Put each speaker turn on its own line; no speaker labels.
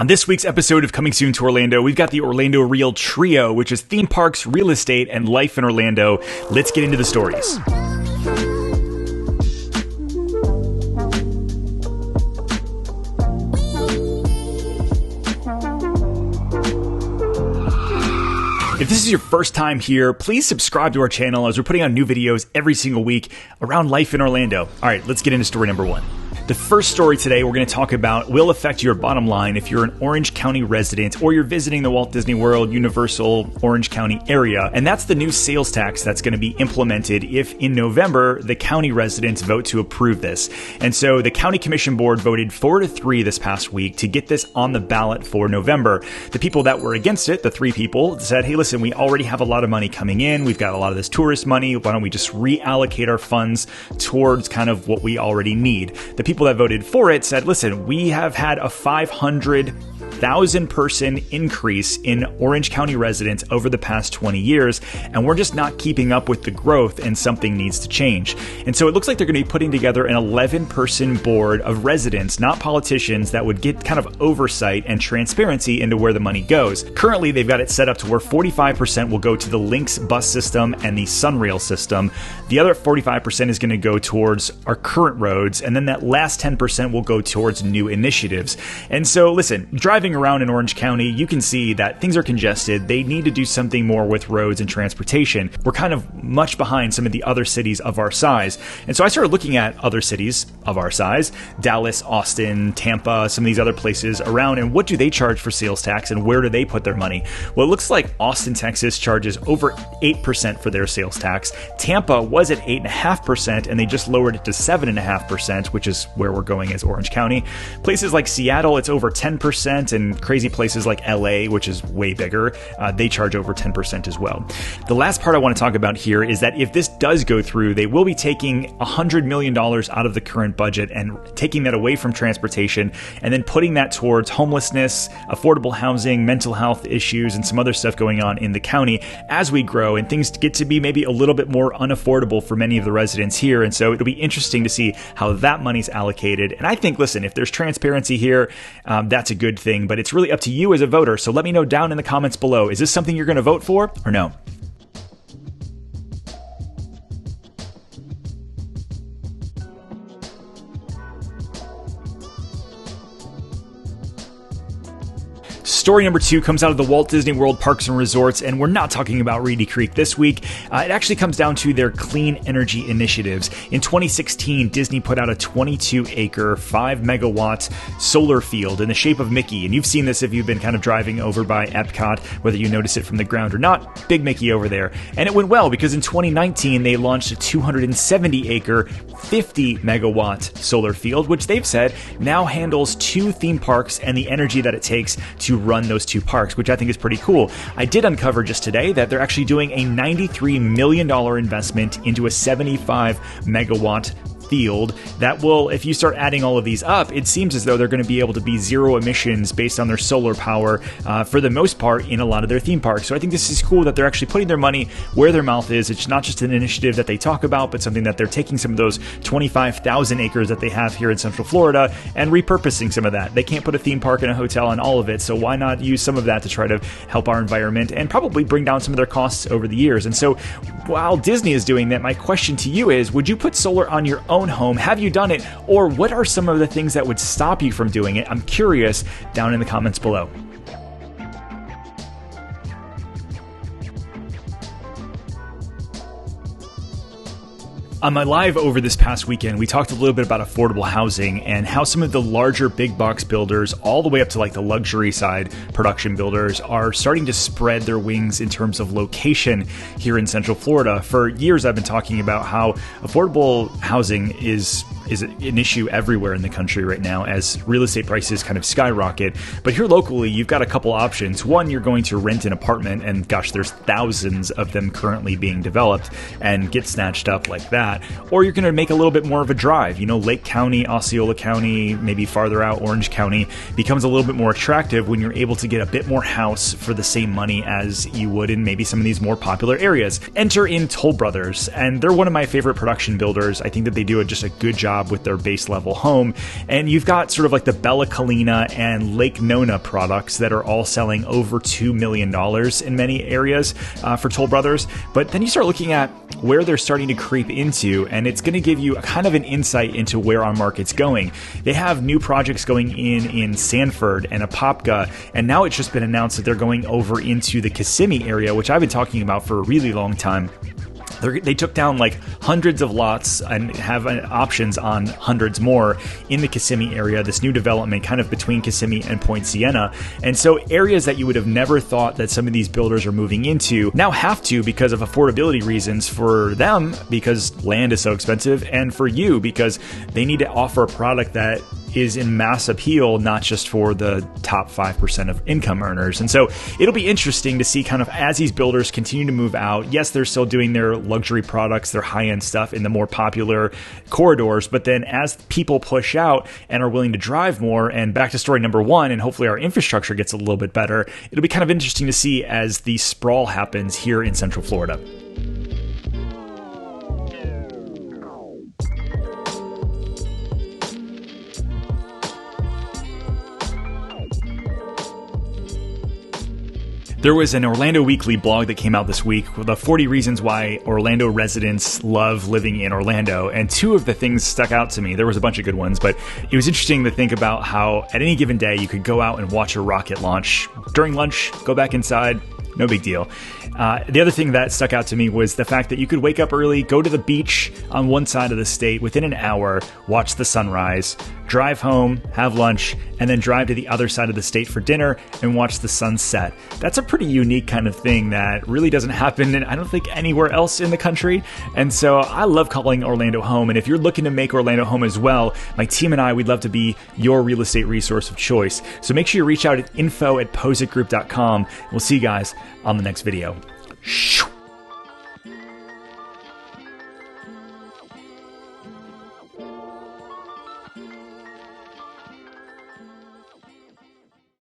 On this week's episode of Coming Soon to Orlando, we've got the Orlando Real Trio, which is theme parks, real estate, and life in Orlando. Let's get into the stories. If this is your first time here, please subscribe to our channel as we're putting out new videos every single week around life in Orlando. All right, let's get into story number one. The first story today we're going to talk about will affect your bottom line if you're an Orange County resident or you're visiting the Walt Disney World, Universal, Orange County area. And that's the new sales tax that's going to be implemented if in November the county residents vote to approve this. And so the county commission board voted 4-3 this past week to get this on the ballot for November. The people that were against it, the three people, said, hey, listen, we already have a lot of money coming in. We've got a lot of this tourist money. Why don't we just reallocate our funds towards kind of what we already need? The people that voted for it said, listen, we have had a 500,000 person increase in Orange County residents over the past 20 years, and we're just not keeping up with the growth and something needs to change. And so it looks like they're going to be putting together an 11-person board of residents, not politicians, that would get kind of oversight and transparency into where the money goes. Currently, they've got it set up to where 45% will go to the Lynx bus system and the Sunrail system. The other 45% is going to go towards our current roads, and then that last 10% will go towards new initiatives. And so, listen, driving around in Orange County, you can see that things are congested. They need to do something more with roads and transportation. We're kind of much behind some of the other cities of our size. And so I started looking at other cities of our size, Dallas, Austin, Tampa, some of these other places around, and what do they charge for sales tax and where do they put their money? Well, it looks like Austin, Texas charges over 8% for their sales tax. Tampa was at 8.5% and they just lowered it to 7.5%, which is where we're going as Orange County. Places like Seattle, it's over 10%, and crazy places like LA, which is way bigger, they charge over 10% as well. The last part I want to talk about here is that if this does go through, they will be taking $100 million out of the current budget and taking that away from transportation and then putting that towards homelessness, affordable housing, mental health issues, and some other stuff going on in the county as we grow and things get to be maybe a little bit more unaffordable for many of the residents here. And so it'll be interesting to see how that money's allocated. And I think, listen, if there's transparency here, that's a good thing, but it's really up to you as a voter. So let me know down in the comments below. Is this something you're going to vote for or no? Story number two comes out of the Walt Disney World Parks and Resorts, and we're not talking about Reedy Creek this week. It actually comes down to their clean energy initiatives. In 2016, Disney put out a 22-acre, 5-megawatt solar field in the shape of Mickey, and you've seen this if you've been kind of driving over by Epcot, whether you notice it from the ground or not. Big Mickey over there. And it went well because in 2019, they launched a 270-acre, 50-megawatt solar field, which they've said now handles 2 theme parks and the energy that it takes to run those 2 parks, which I think is pretty cool. I did uncover just today that they're actually doing a $93 million investment into a 75 megawatt field that will, if you start adding all of these up, it seems as though they're going to be able to be zero emissions based on their solar power for the most part in a lot of their theme parks. So I think this is cool that they're actually putting their money where their mouth is. It's not just an initiative that they talk about, but something that they're taking some of those 25,000 acres that they have here in Central Florida and repurposing some of that. They can't put a theme park and a hotel on all of it, so why not use some of that to try to help our environment and probably bring down some of their costs over the years. And so while Disney is doing that, my question to you is, would you put solar on your own home? Have you done it? Or what are some of the things that would stop you from doing it? I'm curious down in the comments below. On my live over this past weekend, we talked a little bit about affordable housing and how some of the larger big box builders, all the way up to like the luxury side production builders, are starting to spread their wings in terms of location here in Central Florida. For years, I've been talking about how affordable housing is an issue everywhere in the country right now as real estate prices kind of skyrocket. But here locally, you've got a couple options. One, you're going to rent an apartment, and gosh, there's thousands of them currently being developed and get snatched up like that. that, or you're going to make a little bit more of a drive. You know, Lake County, Osceola County, maybe farther out, Orange County becomes a little bit more attractive when you're able to get a bit more house for the same money as you would in maybe some of these more popular areas. Enter in Toll Brothers, and they're one of my favorite production builders. I think that they do just a good job with their base level home. And you've got sort of like the Bella Colina and Lake Nona products that are all selling over $2 million in many areas for Toll Brothers. But then you start looking at where they're starting to creep into, and it's going to give you a kind of an insight into where our market's going. They have new projects going in Sanford and Apopka, and now it's just been announced that they're going over into the Kissimmee area, which I've been talking about for a really long time. They took down like hundreds of lots and have options on hundreds more in the Kissimmee area, this new development kind of between Kissimmee and Point Siena. And so areas that you would have never thought that some of these builders are moving into now have to because of affordability reasons for them, because land is so expensive, and for you because they need to offer a product that is in mass appeal, not just for the top 5% of income earners. And so it'll be interesting to see kind of as these builders continue to move out. Yes, they're still doing their luxury products, their high-end stuff in the more popular corridors, but then as people push out and are willing to drive more, and back to story number one, and hopefully our infrastructure gets a little bit better, it'll be kind of interesting to see as the sprawl happens here in Central Florida. There was an Orlando Weekly blog that came out this week with the 40 reasons why Orlando residents love living in Orlando. And two of the things stuck out to me. There was a bunch of good ones, but it was interesting to think about how at any given day you could go out and watch a rocket launch. During lunch, go back inside, no big deal. The other thing that stuck out to me was the fact that you could wake up early, go to the beach on one side of the state within an hour, watch the sunrise, drive home, have lunch, and then drive to the other side of the state for dinner and watch the sunset. That's a pretty unique kind of thing that really doesn't happen, and I don't think anywhere else in the country. And so I love calling Orlando home. And if you're looking to make Orlando home as well, my team and I, we'd love to be your real estate resource of choice. So make sure you reach out at info@pozekgroup.com. We'll see you guys on the next video.